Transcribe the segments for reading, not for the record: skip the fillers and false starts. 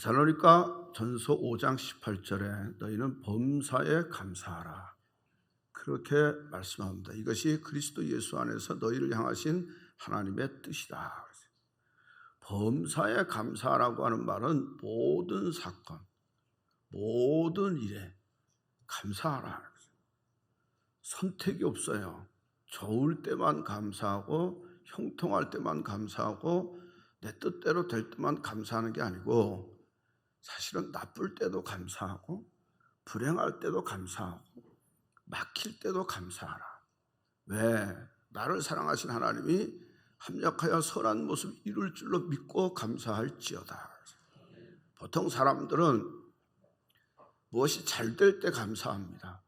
데살로니가 전서 5장 18절에 너희는 범사에 감사하라. 그렇게 말씀합니다. 이것이 그리스도 예수 안에서 너희를 향하신 하나님의 뜻이다. 범사에 감사하라고 하는 말은 모든 사건, 모든 일에 감사하라. 선택이 없어요. 좋을 때만 감사하고 형통할 때만 감사하고 내 뜻대로 될 때만 감사하는 게 아니고 사실은 나쁠 때도 감사하고 불행할 때도 감사하고 막힐 때도 감사하라. 왜? 나를 사랑하신 하나님이 합력하여 선한 모습 이룰 줄로 믿고 감사할지어다. 보통 사람들은 무엇이 잘 될 때 감사합니다.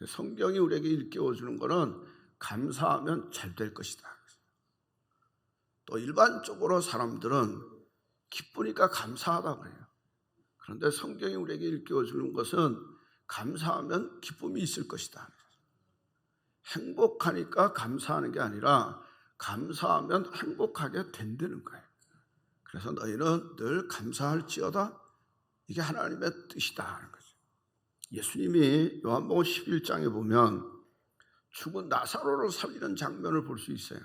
성경이 우리에게 일깨워주는 것은 감사하면 잘 될 것이다. 또 일반적으로 사람들은 기쁘니까 감사하다 그래요. 그런데 성경이 우리에게 일깨워주는 것은 감사하면 기쁨이 있을 것이다. 행복하니까 감사하는 게 아니라 감사하면 행복하게 된다는 거예요. 그래서 너희는 늘 감사할지어다. 이게 하나님의 뜻이다 하는 거죠. 예수님이 요한복음 11장에 보면 죽은 나사로를 살리는 장면을 볼 수 있어요.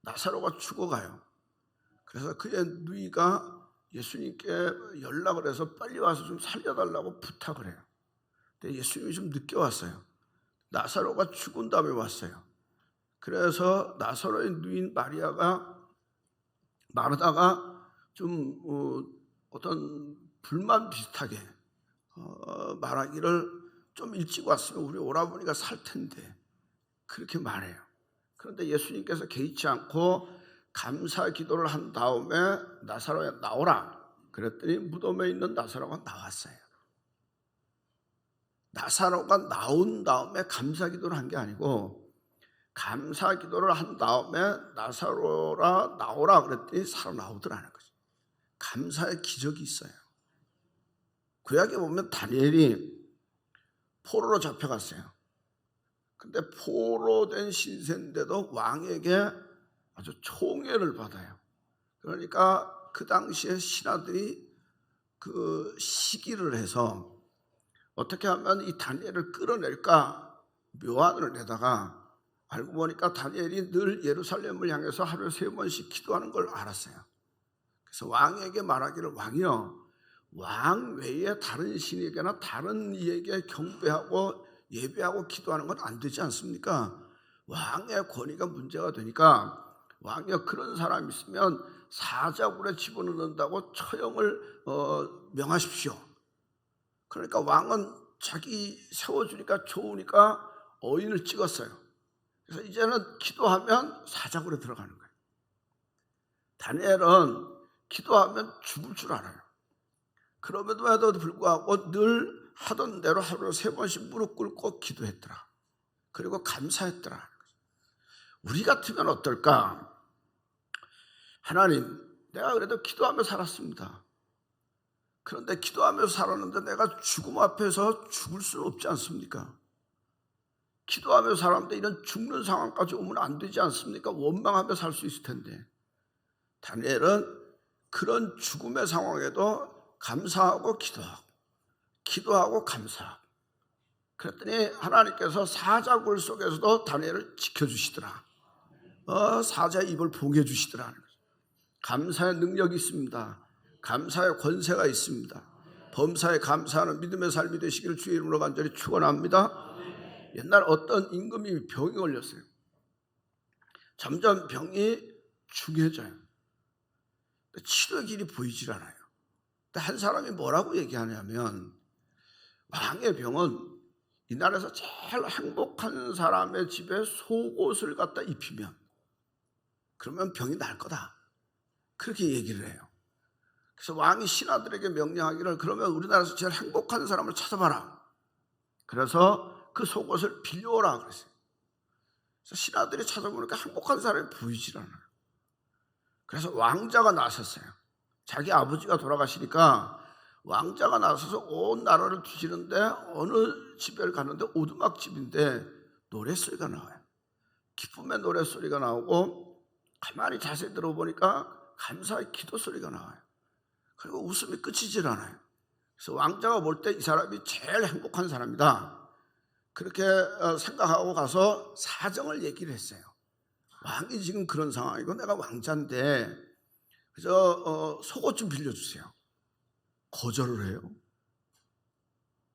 나사로가 죽어가요. 그래서 그의 누이가 예수님께 연락을 해서 빨리 와서 좀 살려달라고 부탁을 해요. 근데 예수님이 좀 늦게 왔어요. 나사로가 죽은 다음에 왔어요. 그래서 나사로의 누인 마르다가 좀 어떤 불만 비슷하게 말하기를 좀 일찍 왔으면 우리 오라버니가 살 텐데 그렇게 말해요. 그런데 예수님께서 개의치 않고 감사 기도를 한 다음에 나사로야 나오라 그랬더니 무덤에 있는 나사로가 나왔어요. 나사로가 나온 다음에 감사 기도를 한 게 아니고 감사 기도를 한 다음에 나사로라 나오라 그랬더니 살아나오더라는 거죠. 감사의 기적이 있어요. 구약에 보면 다니엘이 포로로 잡혀갔어요. 근데 포로된 신세인데도 왕에게 아주 총애를 받아요. 그러니까 그 당시에 신하들이 그 시기를 해서 어떻게 하면 이 다니엘을 끌어낼까 묘안을 내다가 알고 보니까 다니엘이 늘 예루살렘을 향해서 하루에 3번씩 기도하는 걸 알았어요. 그래서 왕에게 말하기를 왕이여 왕 외에 다른 신에게나 다른 이에게 경배하고 예배하고 기도하는 건 안 되지 않습니까? 왕의 권위가 문제가 되니까 왕이여 그런 사람이 있으면 사자굴에 집어넣는다고 처형을 명하십시오. 그러니까 왕은 자기 세워주니까 좋으니까 어인을 찍었어요. 그래서 이제는 기도하면 사자굴에 들어가는 거예요. 다니엘은 기도하면 죽을 줄 알아요. 그럼에도 불구하고 늘 하던 대로 하루에 3번씩 무릎 꿇고 기도했더라. 그리고 감사했더라. 우리 같으면 어떨까? 하나님, 내가 그래도 기도하며 살았습니다. 그런데 기도하면서 살았는데 내가 죽음 앞에서 죽을 수는 없지 않습니까? 기도하면서 살았는데 이런 죽는 상황까지 오면 안 되지 않습니까? 원망하며 살 수 있을 텐데. 다니엘은 그런 죽음의 상황에도 감사하고 기도하고 감사하고 그랬더니 하나님께서 사자굴 속에서도 다니엘을 지켜주시더라. 사자의 입을 봉해 주시더라. 감사의 능력이 있습니다. 감사의 권세가 있습니다. 범사에 감사하는 믿음의 삶이 되시기를 주의 이름으로 간절히 축원합니다. 옛날 어떤 임금이 병이 걸렸어요. 점점 병이 중해져요. 치료의 길이 보이질 않아요. 한 사람이 뭐라고 얘기하냐면 왕의 병은 이 나라에서 제일 행복한 사람의 집에 속옷을 갖다 입히면 그러면 병이 날 거다. 그렇게 얘기를 해요. 그래서 왕이 신하들에게 명령하기를 그러면 우리나라에서 제일 행복한 사람을 찾아봐라. 그래서 그 속옷을 빌려오라 그랬어요. 그래서 신하들이 찾아보니까 행복한 사람이 보이질 않아요. 그래서 왕자가 나섰어요. 자기 아버지가 돌아가시니까 왕자가 나서서 온 나라를 뒤지는데 어느 집에 갔는데 오두막집인데 노랫소리가 나와요. 기쁨의 노랫소리가 나오고 가만히 자세히 들어보니까 감사의 기도 소리가 나와요. 그리고 웃음이 끝이질 않아요. 그래서 왕자가 볼 때 이 사람이 제일 행복한 사람이다, 그렇게 생각하고 가서 사정을 얘기를 했어요. 왕이 지금 그런 상황이고 내가 왕자인데 그래서 속옷 좀 빌려주세요. 거절을 해요.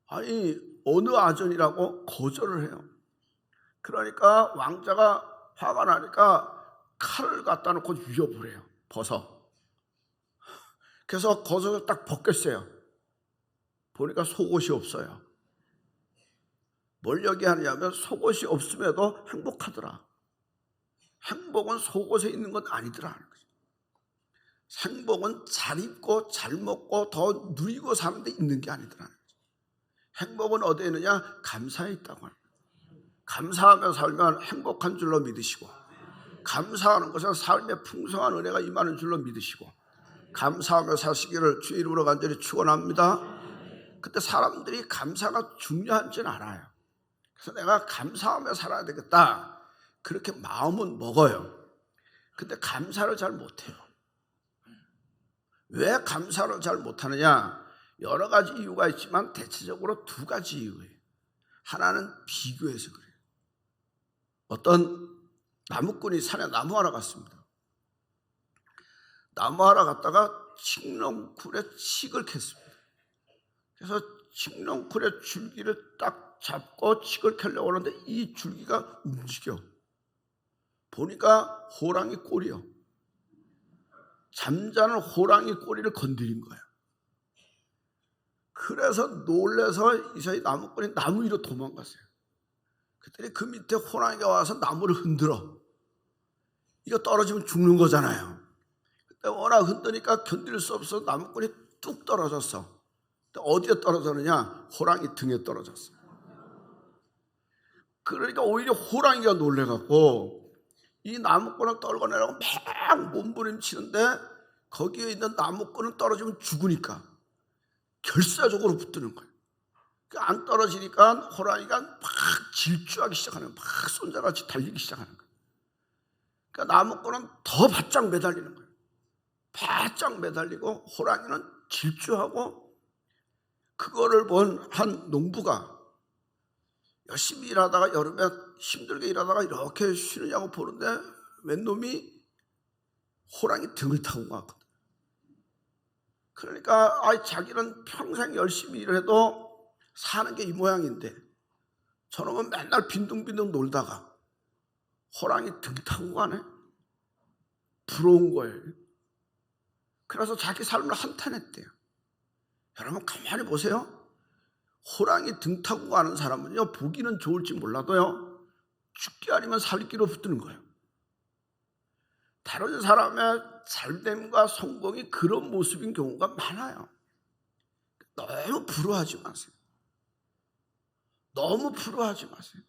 아니 어느 아전이라고 거절을 해요. 그러니까 왕자가 화가 나니까 칼을 갖다 놓고 위협을 해요. 벗어. 그래서 겉옷을 딱 벗겼어요. 보니까 속옷이 없어요. 뭘 얘기하느냐면 속옷이 없음에도 행복하더라. 행복은 속옷에 있는 건 아니더라. 행복은 잘 입고 잘 먹고 더 누리고 사는 데 있는 게 아니더라. 행복은 어디에 있느냐? 감사에 있다고 합니다. 감사하며 살면 행복한 줄로 믿으시고, 감사하는 것은 삶의 풍성한 은혜가 임하는 줄로 믿으시고, 감사하며 사시기를 주의 이름으로 간절히 축원합니다. 그때 사람들이 감사가 중요한지는 알아요. 그래서 내가 감사하며 살아야 되겠다, 그렇게 마음은 먹어요. 근데 감사를 잘 못해요. 왜 감사를 잘 못하느냐? 여러 가지 이유가 있지만 대체적으로 두 가지 이유예요. 하나는 비교해서 그래요. 어떤 나무꾼이 산에 나무하러 갔습니다. 나무하러 갔다가 칡렁쿨에 칡을 캤습니다. 그래서 칡렁쿨의 줄기를 딱 잡고 칡을 켜려고 하는데 이 줄기가 움직여. 보니까 호랑이 꼬리요. 잠자는 호랑이 꼬리를 건드린 거예요. 그래서 놀라서 이 나무꾼이 나무 위로 도망갔어요. 그랬더니 그 밑에 호랑이가 와서 나무를 흔들어. 이거 떨어지면 죽는 거잖아요. 그때 워낙 흔드니까 견딜 수 없어서 나무꾼이 뚝 떨어졌어. 어디에 떨어졌느냐? 호랑이 등에 떨어졌어. 그러니까 오히려 호랑이가 놀래갖고 이 나무꾼을 떨궈내려고 막 몸부림치는데 거기에 있는 나무꾼은 떨어지면 죽으니까 결사적으로 붙드는 거예요. 안 떨어지니까 호랑이가 막 질주하기 시작하는 거예요. 막 손자같이 달리기 시작하는 거예요. 그러니까 나무꾼은 더 바짝 매달리는 거예요. 바짝 매달리고 호랑이는 질주하고, 그거를 본 한 농부가 열심히 일하다가 여름에 힘들게 일하다가 이렇게 쉬느냐고 보는데 웬 놈이 호랑이 등을 타고 갔거든. 그러니까 자기는 평생 열심히 일을 해도 사는 게 이 모양인데 저놈은 맨날 빈둥빈둥 놀다가 호랑이 등 타고 가네. 부러운 거예요. 그래서 자기 삶을 한탄했대요. 여러분 가만히 보세요. 호랑이 등 타고 가는 사람은요, 보기는 좋을지 몰라도요, 죽기 아니면 살기로 붙드는 거예요. 다른 사람의 잘됨과 성공이 그런 모습인 경우가 많아요. 너무 부러워하지 마세요. 너무 부러워하지 마세요.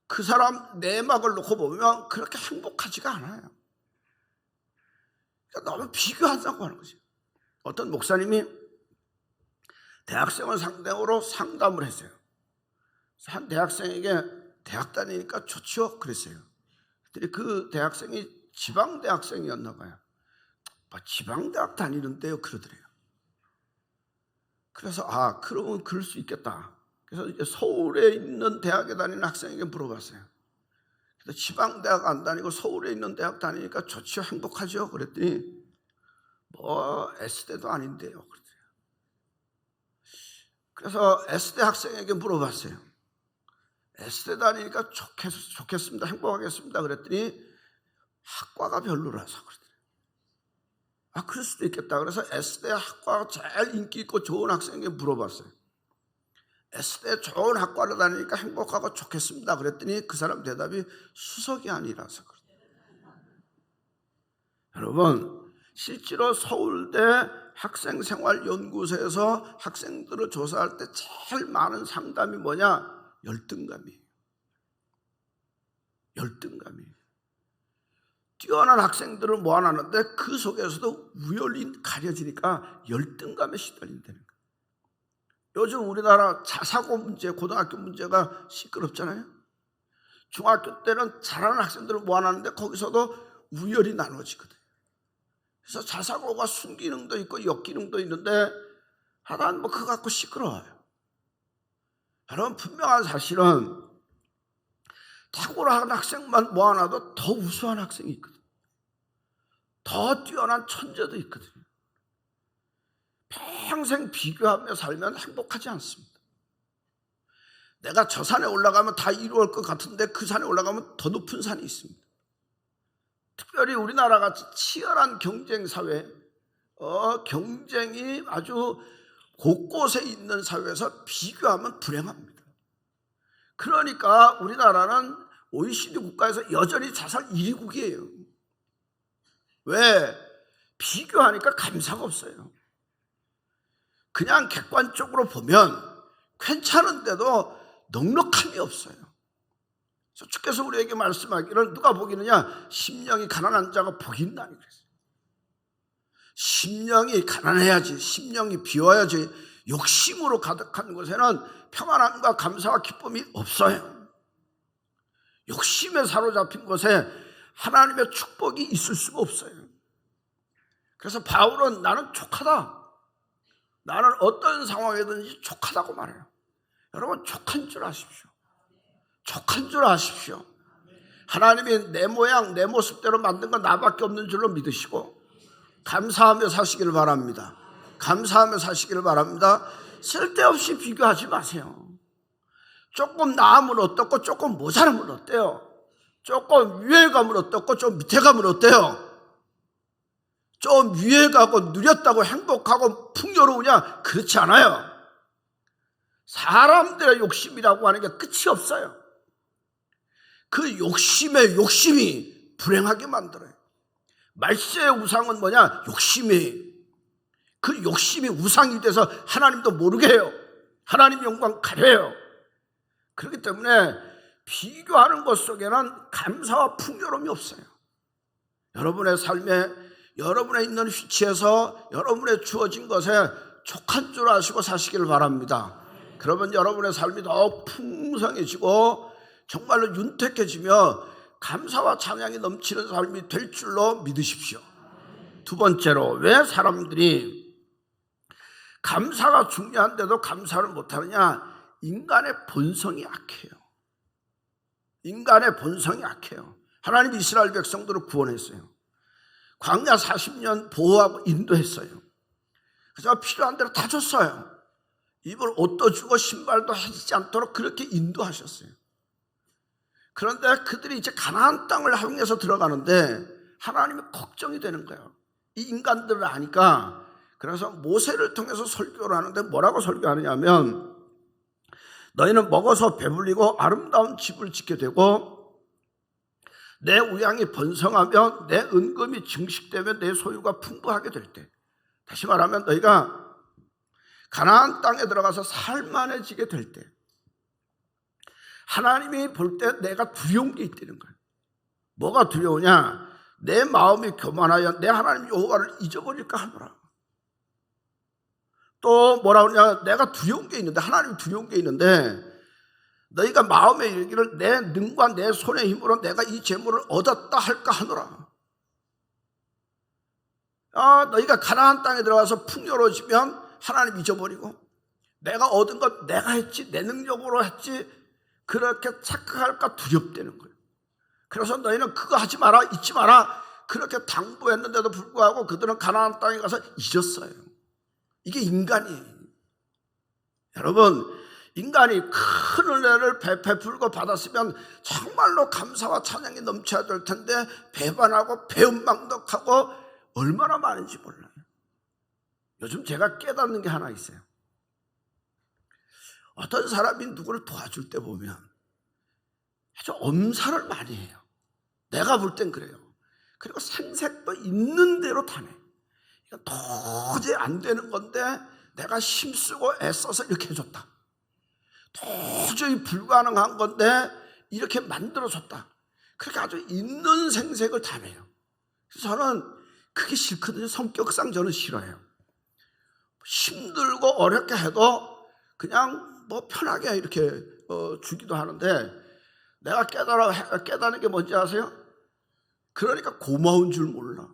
그 사람 내막을 놓고 보면 그렇게 행복하지가 않아요. 그러니까 너무 비교한다고 하는 거죠. 어떤 목사님이 대학생을 상대로 상담을 했어요. 한 대학생에게 대학 다니니까 좋죠? 그랬어요. 그랬더니 그 대학생이 지방대학생이었나 봐요. 지방대학 다니는데요? 그러더래요. 그래서 그러면 그럴 수 있겠다. 그래서 이제 서울에 있는 대학에 다니는 학생에게 물어봤어요. 그래서 지방대학 안 다니고 서울에 있는 대학 다니니까 좋죠? 행복하죠? 그랬더니 S대도 아닌데요. 그래서 S대 학생에게 물어봤어요. S대 다니니까 좋겠습니다. 행복하겠습니다. 그랬더니 학과가 별로라서 그러더래요. 그럴 수도 있겠다. 그래서 S대 학과가 제일 인기 있고 좋은 학생에게 물어봤어요. S대 좋은 학과를 다니니까 행복하고 좋겠습니다. 그랬더니 그 사람 대답이 수석이 아니라서 그래요. 여러분, 실제로 서울대 학생생활연구소에서 학생들을 조사할 때 제일 많은 상담이 뭐냐? 열등감이에요. 열등감이에요. 뛰어난 학생들을 모아놨는데 그 속에서도 우열이 가려지니까 열등감에 시달린다는 거예요. 요즘 우리나라 자사고 문제, 고등학교 문제가 시끄럽잖아요. 중학교 때는 잘하는 학생들을 모아놨는데 거기서도 우열이 나눠지거든요. 그래서 자사고가 순기능도 있고 역기능도 있는데 하나는 뭐 그거 갖고 시끄러워요. 여러분, 분명한 사실은 탁월한 학생만 모아놔도 더 우수한 학생이 있거든요. 더 뛰어난 천재도 있거든요. 평생 비교하며 살면 행복하지 않습니다. 내가 저 산에 올라가면 다 이루어질 것 같은데 그 산에 올라가면 더 높은 산이 있습니다. 특별히 우리나라 같이 치열한 경쟁 사회, 경쟁이 아주 곳곳에 있는 사회에서 비교하면 불행합니다. 그러니까 우리나라는 OECD 국가에서 여전히 자살 1위국이에요. 왜? 비교하니까 감사가 없어요. 그냥 객관적으로 보면 괜찮은데도 넉넉함이 없어요. 주께서 우리에게 말씀하기를 누가 복이 있느냐? 심령이 가난한 자가 복이 있나니 그랬어요. 심령이 가난해야지, 심령이 비워야지, 욕심으로 가득한 곳에는 평안함과 감사와 기쁨이 없어요. 욕심에 사로잡힌 곳에 하나님의 축복이 있을 수가 없어요. 그래서 바울은 나는 족하다, 나는 어떤 상황이든지 족하다고 말해요. 여러분, 족한 줄 아십시오. 족한 줄 아십시오. 하나님이 내 모양 내 모습대로 만든 건 나밖에 없는 줄로 믿으시고 감사하며 사시기를 바랍니다. 감사하며 사시기를 바랍니다. 쓸데없이 비교하지 마세요. 조금 나으면 어떻고 조금 모자라면 어때요? 조금 위에 가면 어떻고 좀 밑에 가면 어때요? 좀 위에 가고 누렸다고 행복하고 풍요로우냐? 그렇지 않아요. 사람들의 욕심이라고 하는 게 끝이 없어요. 그 욕심이 불행하게 만들어요. 말세의 우상은 뭐냐? 욕심이에요. 그 욕심이 우상이 돼서 하나님도 모르게 해요. 하나님 영광 가려요. 그렇기 때문에 비교하는 것 속에는 감사와 풍요로움이 없어요. 여러분의 삶에, 여러분의 있는 위치에서 여러분의 주어진 것에 족한 줄 아시고 사시기를 바랍니다. 그러면 여러분의 삶이 더 풍성해지고 정말로 윤택해지며 감사와 찬양이 넘치는 삶이 될 줄로 믿으십시오. 두 번째로, 왜 사람들이 감사가 중요한데도 감사를 못하느냐? 인간의 본성이 약해요. 인간의 본성이 약해요. 하나님이 이스라엘 백성들을 구원했어요. 광야 40년 보호하고 인도했어요. 그래서 필요한 대로 다 줬어요. 입을 옷도 주고 신발도 해지지 않도록 그렇게 인도하셨어요. 그런데 그들이 이제 가나안 땅을 향해서 들어가는데 하나님이 걱정이 되는 거예요. 이 인간들을 아니까. 그래서 모세를 통해서 설교를 하는데 뭐라고 설교하느냐 하면, 너희는 먹어서 배불리고 아름다운 집을 짓게 되고 내 우양이 번성하며 내 은금이 증식되며 내 소유가 풍부하게 될 때, 다시 말하면 너희가 가나안 땅에 들어가서 살만해지게 될 때, 하나님이 볼 때 내가 두려운 게 있다는 거예요. 뭐가 두려우냐? 내 마음이 교만하여 내 하나님 여호와를 잊어버릴까 하노라. 또 뭐라 그러냐? 내가 두려운 게 있는데, 하나님이 두려운 게 있는데, 너희가 마음에 이르기를 내 능과 내 손의 힘으로 내가 이 재물을 얻었다 할까 하노라. 너희가 가나안 땅에 들어가서 풍요로워지면 하나님 잊어버리고 내가 얻은 건 내가 했지, 내 능력으로 했지, 그렇게 착각할까 두렵다는 거예요. 그래서 너희는 그거 하지 마라, 잊지 마라, 그렇게 당부했는데도 불구하고 그들은 가나안 땅에 가서 잊었어요. 이게 인간이에요. 여러분, 인간이 큰 은혜를 베풀고 받았으면 정말로 감사와 찬양이 넘쳐야 될 텐데 배반하고 배은망덕하고 얼마나 많은지 몰라요. 요즘 제가 깨닫는 게 하나 있어요. 어떤 사람이 누구를 도와줄 때 보면 아주 엄살을 많이 해요. 내가 볼 땐 그래요. 그리고 생색도 있는 대로 타네. 이거 도저히 안 되는 건데 내가 힘쓰고 애써서 이렇게 해줬다. 도저히 불가능한 건데 이렇게 만들어줬다. 그렇게 아주 있는 생색을 타네요. 그래서 저는 그게 싫거든요. 성격상 저는 싫어요. 힘들고 어렵게 해도 그냥 뭐 편하게 이렇게 주기도 하는데, 내가 깨닫는 게 뭔지 아세요? 그러니까 고마운 줄 몰라.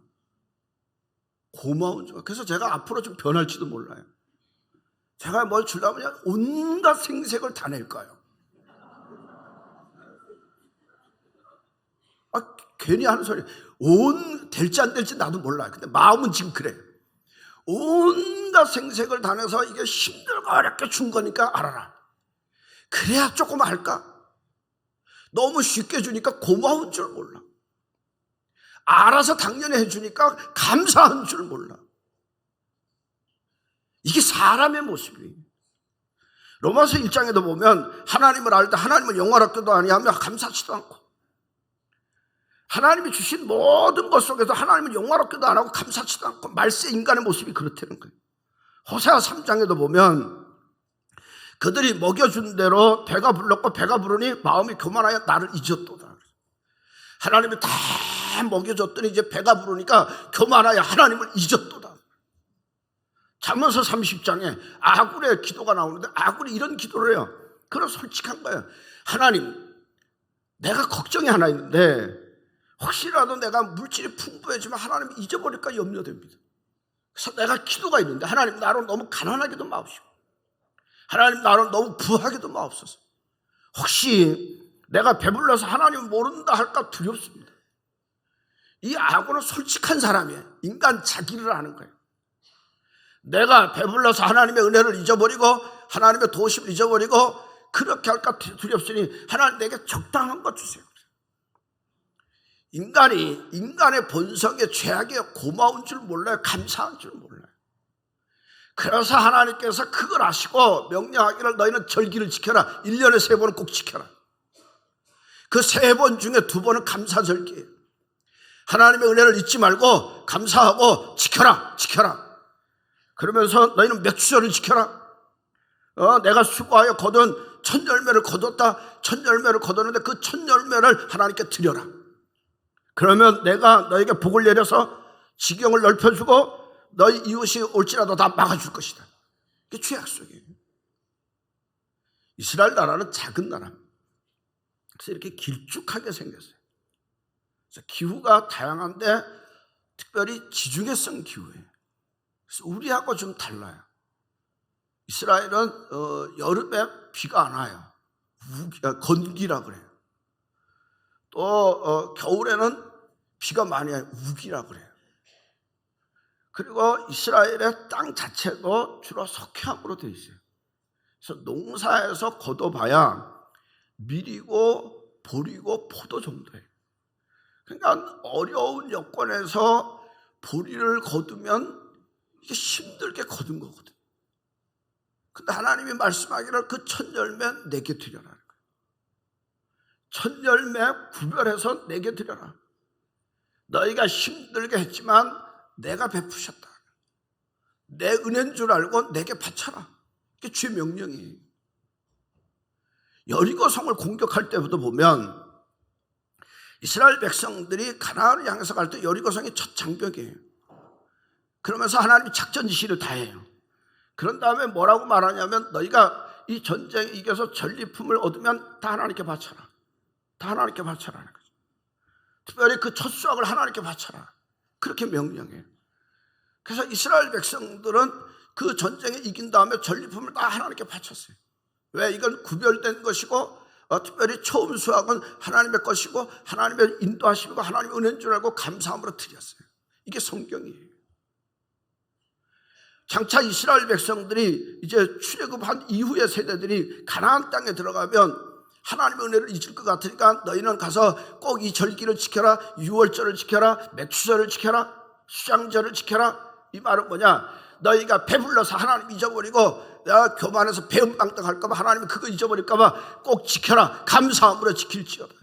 고마운 줄. 그래서 제가 앞으로 좀 변할지도 몰라요. 제가 뭘 주려면 온갖 생색을 다 낼 거예요. 괜히 하는 소리. 될지 안 될지 나도 몰라요. 근데 마음은 지금 그래. 온갖 생색을 다 내서 이게 힘들고 어렵게 준 거니까 알아라. 그래야 조금 알까? 너무 쉽게 주니까 고마운 줄 몰라. 알아서 당연히 해주니까 감사한 줄 몰라. 이게 사람의 모습이에요. 로마서 1장에도 보면 하나님을 알 때 하나님을 영화롭게도 아니하며 감사치도 않고, 하나님이 주신 모든 것 속에서 하나님을 영화롭게도 안 하고 감사치도 않고, 말세 인간의 모습이 그렇다는 거예요. 호세아 3장에도 보면 그들이 먹여준 대로 배가 불렀고 배가 부르니 마음이 교만하여 나를 잊었도다. 하나님이 다 먹여줬더니 이제 배가 부르니까 교만하여 하나님을 잊었도다. 잠언서 30장에 아굴의 기도가 나오는데 아굴이 이런 기도를 해요. 그런 솔직한 거예요. 하나님, 내가 걱정이 하나 있는데 혹시라도 내가 물질이 풍부해지면 하나님 잊어버릴까 염려됩니다. 그래서 내가 기도가 있는데 하나님, 나로 너무 가난하게도 마옵시고 하나님, 나로 너무 부하게도 마옵소서. 혹시 내가 배불러서 하나님 모른다 할까 두렵습니다. 이 아굴은 솔직한 사람이에요. 인간 자기를 아는 거예요. 내가 배불러서 하나님의 은혜를 잊어버리고 하나님의 도심을 잊어버리고 그렇게 할까 두렵으니 하나님, 내게 적당한 것 주세요. 인간의 본성에 죄악에 고마운 줄 몰라요. 감사한 줄 몰라요. 그래서 하나님께서 그걸 아시고 명령하기를 너희는 절기를 지켜라. 1년에 3번은 꼭 지켜라. 그 3번 중에 2번은 감사절기예요. 하나님의 은혜를 잊지 말고 감사하고 지켜라. 그러면서 너희는 맥주절을 지켜라. 내가 수고하여 거둔 첫 열매를 거뒀다. 첫 열매를 거뒀는데 그 첫 열매를 하나님께 드려라. 그러면 내가 너에게 복을 내려서 지경을 넓혀주고 너희 이웃이 올지라도 다 막아줄 것이다. 이게 주의 약속이에요. 이스라엘 나라는 작은 나라입니다. 그래서 이렇게 길쭉하게 생겼어요. 그래서 기후가 다양한데 특별히 지중해성 기후예요. 그래서 우리하고 좀 달라요. 이스라엘은 여름에 비가 안 와요. 건기라 그래요. 또 겨울에는 비가 많이 와요. 우기라 그래요. 그리고 이스라엘의 땅 자체도 주로 석회암으로 되어 있어요. 그래서 농사에서 거둬봐야 밀이고 보리고 포도 정도예요. 그러니까 어려운 여건에서 보리를 거두면 이게 힘들게 거둔 거거든요. 근데 하나님이 말씀하기를 그 첫 열매 내게 드려라. 첫 열매 구별해서 내게 드려라. 너희가 힘들게 했지만 내가 베푸셨다. 내 은혜인 줄 알고 내게 바쳐라. 이게 주의 명령이에요. 여리고성을 공격할 때부터 보면 이스라엘 백성들이 가나안을 향해서 갈 때 여리고성이 첫 장벽이에요. 그러면서 하나님이 작전 지시를 다 해요. 그런 다음에 뭐라고 말하냐면 너희가 이 전쟁에 이겨서 전리품을 얻으면 다 하나님께 바쳐라. 다 하나님께 바쳐라는 거죠. 특별히 그 첫 수확을 하나님께 바쳐라. 그렇게 명령해요. 그래서 이스라엘 백성들은 그 전쟁에 이긴 다음에 전리품을 다 하나님께 바쳤어요. 왜? 이건 구별된 것이고 특별히 처음 수확은 하나님의 것이고 하나님의 인도하심이고 하나님의 은혜인 줄 알고 감사함으로 드렸어요. 이게 성경이에요. 장차 이스라엘 백성들이 이제 출애굽한 이후의 세대들이 가나안 땅에 들어가면 하나님의 은혜를 잊을 것 같으니까 너희는 가서 꼭 이 절기를 지켜라. 유월절을 지켜라. 맥주절을 지켜라. 수장절을 지켜라. 이 말은 뭐냐? 너희가 배불러서 하나님 잊어버리고 내가 교만해서 배은빵떡 할까 봐 하나님이 그거 잊어버릴까 봐 꼭 지켜라. 감사함으로 지킬지어다.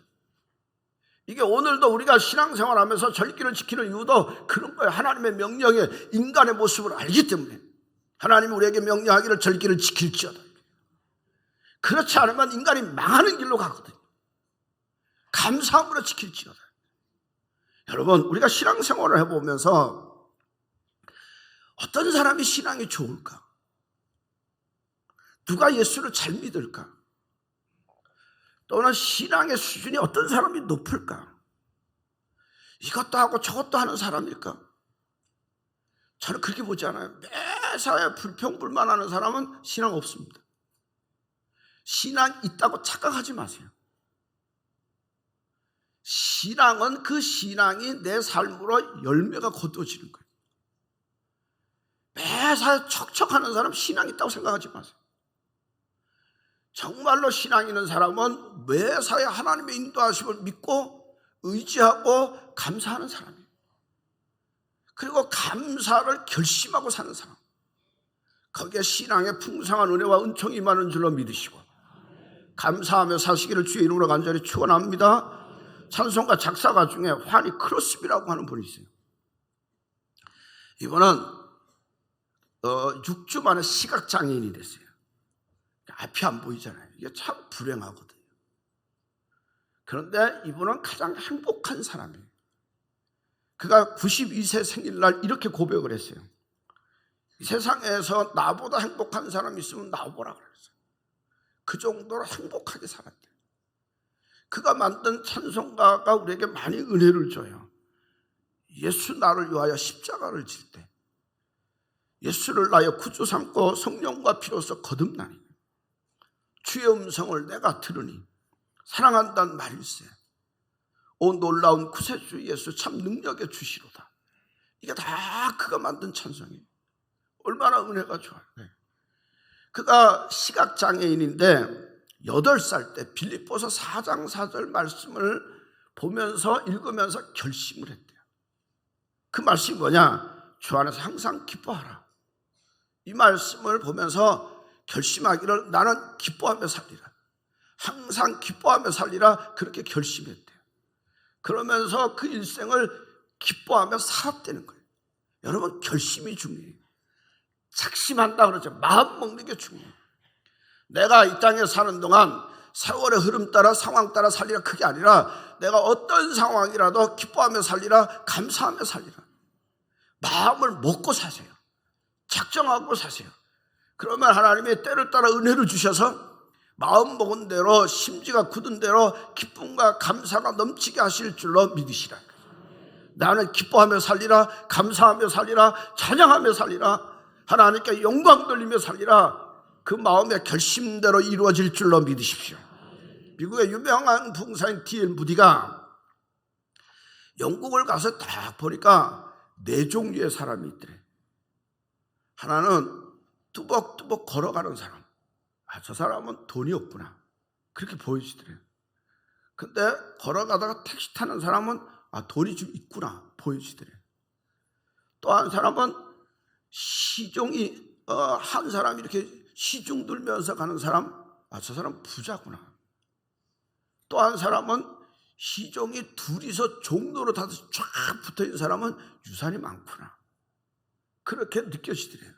이게 오늘도 우리가 신앙생활하면서 절기를 지키는 이유도 그런 거예요. 하나님의 명령에 인간의 모습을 알기 때문에 하나님이 우리에게 명령하기를 절기를 지킬지어다. 그렇지 않으면 인간이 망하는 길로 가거든요. 감사함으로 지킬지어다. 여러분, 우리가 신앙생활을 해보면서 어떤 사람이 신앙이 좋을까? 누가 예수를 잘 믿을까? 또는 신앙의 수준이 어떤 사람이 높을까? 이것도 하고 저것도 하는 사람일까? 저는 그렇게 보지 않아요. 매사에 불평불만하는 사람은 신앙 없습니다. 신앙 있다고 착각하지 마세요. 신앙은 그 신앙이 내 삶으로 열매가 거두어지는 거예요. 매사에 척척하는 사람 신앙 있다고 생각하지 마세요. 정말로 신앙 있는 사람은 매사에 하나님의 인도하심을 믿고 의지하고 감사하는 사람이에요. 그리고 감사를 결심하고 사는 사람, 거기에 신앙의 풍성한 은혜와 은총이 임하는 줄로 믿으시고 감사하며 사시기를 주의 이름으로 간절히 축원합니다. 찬송가 작사가 중에 환희 크로스비라고 하는 분이 있어요. 이분은 6주 만에 시각장애인이 됐어요. 앞이 안 보이잖아요. 이게 참 불행하거든요. 그런데 이분은 가장 행복한 사람이에요. 그가 92세 생일날 이렇게 고백을 했어요. 이 세상에서 나보다 행복한 사람이 있으면 나오보라 그랬어요. 그 정도로 행복하게 살았대요. 그가 만든 찬송가가 우리에게 많이 은혜를 줘요. 예수 나를 위하여 십자가를 질 때 예수를 나의 구주 삼고 성령과 피로써 거듭나니 주의 음성을 내가 들으니 사랑한다는 말일세. 오 놀라운 구세주 예수 참 능력의 주시로다. 이게 다 그가 만든 찬송이에요. 얼마나 은혜가 좋아요. 그가 시각장애인인데 8살 때 빌립보서 4장 4절 말씀을 보면서 읽으면서 결심을 했대요. 그 말씀이 뭐냐? 주 안에서 항상 기뻐하라. 이 말씀을 보면서 결심하기를 나는 기뻐하며 살리라. 항상 기뻐하며 살리라. 그렇게 결심했대요. 그러면서 그 일생을 기뻐하며 살았다는 거예요. 여러분, 결심이 중요해요. 작심한다 그러죠. 마음 먹는 게 중요해요. 내가 이 땅에 사는 동안 세월의 흐름 따라 상황 따라 살리라 그게 아니라 내가 어떤 상황이라도 기뻐하며 살리라, 감사하며 살리라. 마음을 먹고 사세요. 작정하고 사세요. 그러면 하나님이 때를 따라 은혜를 주셔서 마음 먹은 대로 심지가 굳은 대로 기쁨과 감사가 넘치게 하실 줄로 믿으시라. 나는 기뻐하며 살리라, 감사하며 살리라, 찬양하며 살리라, 하나님께 영광 돌리며 살리라. 그 마음의 결심대로 이루어질 줄로 믿으십시오. 미국의 유명한 봉사인 D.L. 무디가 영국을 가서 딱 보니까 4종류의 사람이 있더래. 하나는 뚜벅뚜벅 걸어가는 사람. 저 사람은 돈이 없구나. 그렇게 보여지더래요. 근데 걸어가다가 택시 타는 사람은 돈이 좀 있구나 보여지더래요. 또 한 사람은 시종이 한 사람이 이렇게 시중 들면서 가는 사람, 저 사람 부자구나. 또 한 사람은 시종이 둘이서 종로로 다 쫙 붙어있는 사람은 유산이 많구나. 그렇게 느껴지더래요.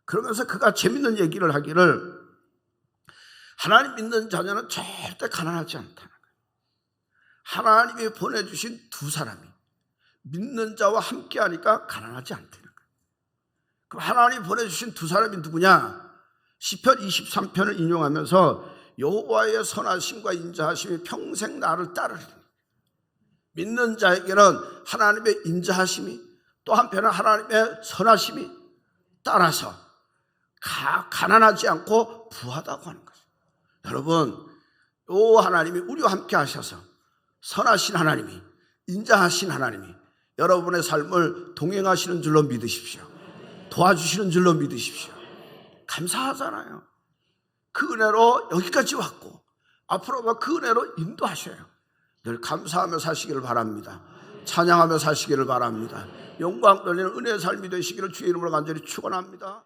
그러면서 그가 재밌는 얘기를 하기를 하나님 믿는 자녀는 절대 가난하지 않다는 거예요. 하나님이 보내주신 2사람이 믿는 자와 함께하니까 가난하지 않다는 거예요. 그럼 하나님이 보내주신 2사람이 누구냐? 시편 23편을 인용하면서 여호와의 선하심과 인자하심이 평생 나를 따르리니. 믿는 자에게는 하나님의 인자하심이 또 한편은 하나님의 선하심이 따라서 가난하지 않고 부하다고 하는 거죠. 여러분, 요 하나님이 우리와 함께 하셔서 선하신 하나님이, 인자하신 하나님이 여러분의 삶을 동행하시는 줄로 믿으십시오. 도와주시는 줄로 믿으십시오. 감사하잖아요. 그 은혜로 여기까지 왔고 앞으로도 그 은혜로 인도하셔요. 늘 감사하며 사시기를 바랍니다. 찬양하며 사시기를 바랍니다. 영광 돌리는 은혜의 삶이 되시기를 주의 이름으로 간절히 축원합니다.